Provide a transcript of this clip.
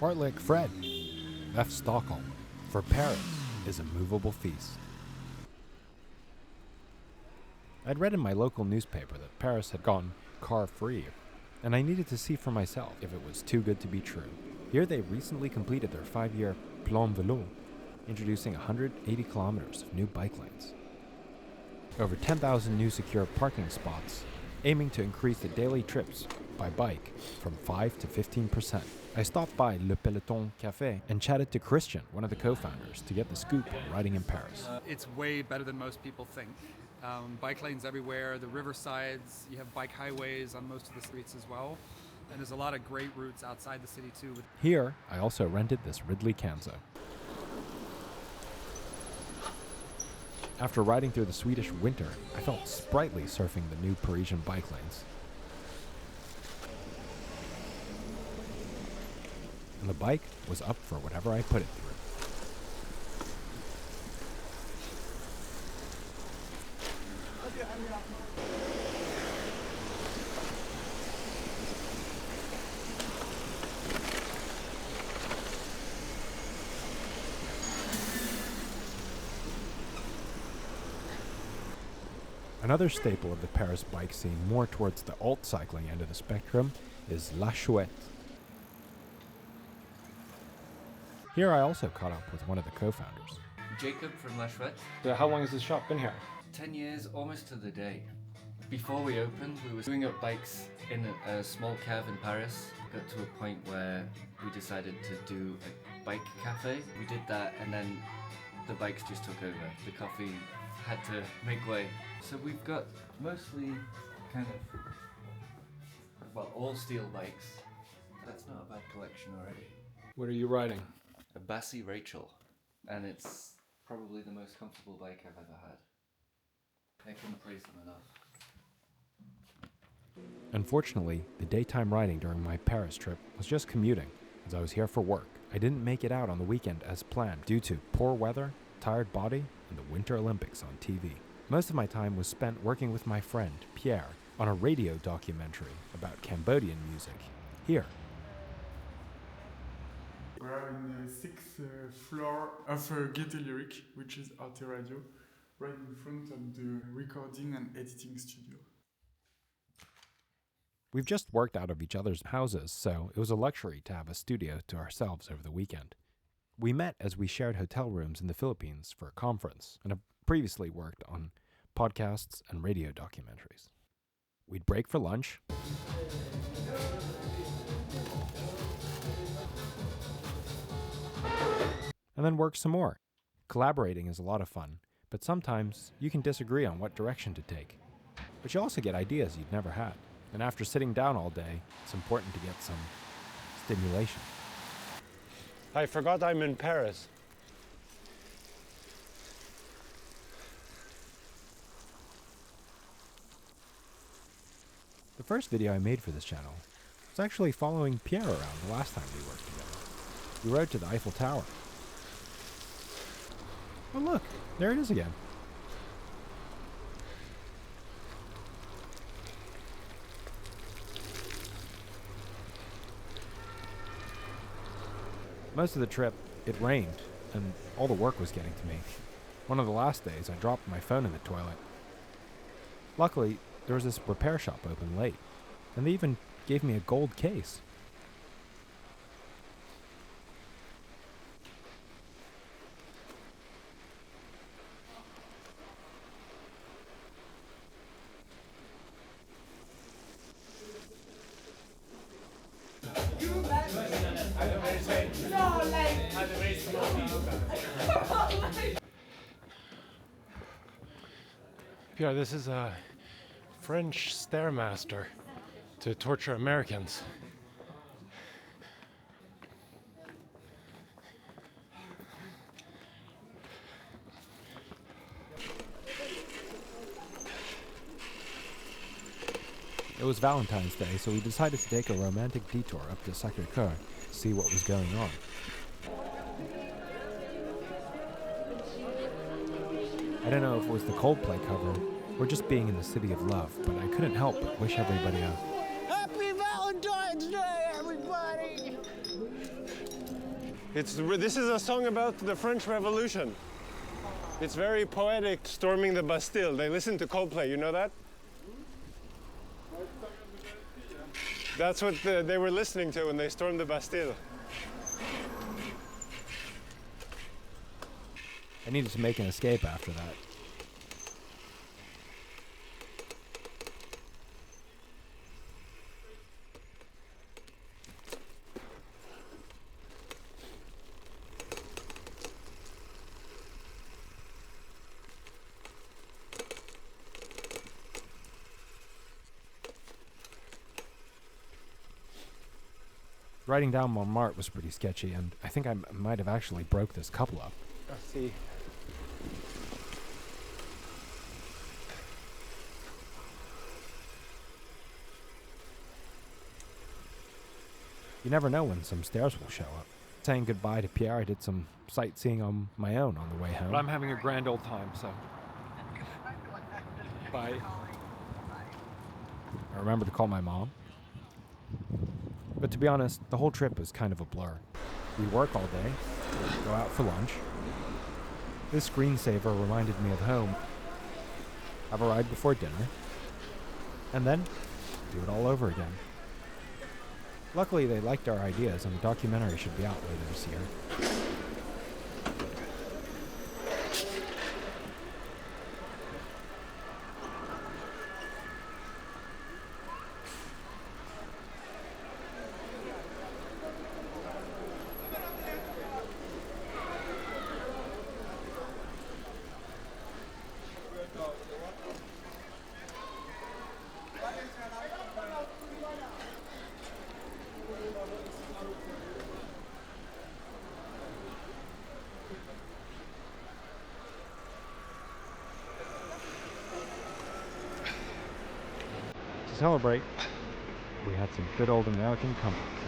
Bartlick Fred left Stockholm, for Paris is a movable feast. I'd read in my local newspaper that Paris had gone car-free, and I needed to see for myself if it was too good to be true. Here they recently completed their 5-year Plan Velo, introducing 180 kilometers of new bike lanes. Over 10,000 new secure parking spots, aiming to increase the daily trips by bike from 5 to 15%. I stopped by Le Peloton Café and chatted to Christian, one of the co-founders, to get the scoop on riding in Paris. It's way better than most people think. Bike lanes everywhere, the riversides, you have bike highways on most of the streets as well. And there's a lot of great routes outside the city too. Here, I also rented this Ridley Kanzo. After riding through the Swedish winter, I felt sprightly surfing the new Parisian bike lanes. And the bike was up for whatever I put it through. Another staple of the Paris bike scene, more towards the alt cycling end of the spectrum, is La Chouette. Here I also caught up with one of the co-founders. Jacob from La Chouette. So how long has this shop been here? 10 years, almost to the day. Before we opened, we were doing up bikes in a small cave in Paris. We got to a point where we decided to do a bike cafe. We did that and then the bikes just took over. The coffee had to make way. So we've got mostly kind of, well, all steel bikes. That's not a bad collection already. What are you riding? A Bassi Rachel, and it's probably the most comfortable bike I've ever had. I couldn't praise them enough. Unfortunately, the daytime riding during my Paris trip was just commuting, as I was here for work. I didn't make it out on the weekend as planned due to poor weather, tired body, and the Winter Olympics on TV. Most of my time was spent working with my friend, Pierre, on a radio documentary about Cambodian music. Here. We are in the 6th floor of Gaîté Lyrique, which is ARTE radio, right in front of the recording and editing studio. We've just worked out of each other's houses, so it was a luxury to have a studio to ourselves over the weekend. We met as we shared hotel rooms in the Philippines for a conference, and have previously worked on podcasts and radio documentaries. We'd break for lunch, and then work some more. Collaborating is a lot of fun, but sometimes you can disagree on what direction to take. But you also get ideas you've never had. And after sitting down all day, it's important to get some stimulation. I forgot I'm in Paris. The first video I made for this channel was actually following Pierre around the last time we worked together. We rode to the Eiffel Tower. Oh look, there it is again. Most of the trip, it rained, and all the work was getting to me. One of the last days, I dropped my phone in the toilet. Luckily, there was this repair shop open late, and they even gave me a gold case. Pierre, this is a French stairmaster to torture Americans. It was Valentine's Day, so we decided to take a romantic detour up to Sacre Couer to see what was going on. I don't know if it was the Coldplay cover or just being in the city of love, but I couldn't help but wish everybody a Happy Valentine's Day, everybody! This is a song about the French Revolution. It's very poetic, storming the Bastille. They listen to Coldplay, you know that? That's what they were listening to when they stormed the Bastille. I needed to make an escape after that. Riding down Montmartre was pretty sketchy, and I think I might have actually broke this couple up. Let's see. You never know when some stairs will show up. Saying goodbye to Pierre, I did some sightseeing on my own on the way home. But I'm having a grand old time, so. Bye. I remember to call my mom. But to be honest, the whole trip was kind of a blur. We work all day, go out for lunch. This screensaver reminded me of home. Have a ride before dinner, and then do it all over again. Luckily, they liked our ideas, and the documentary should be out later this year. To celebrate, we had some good old American comfort.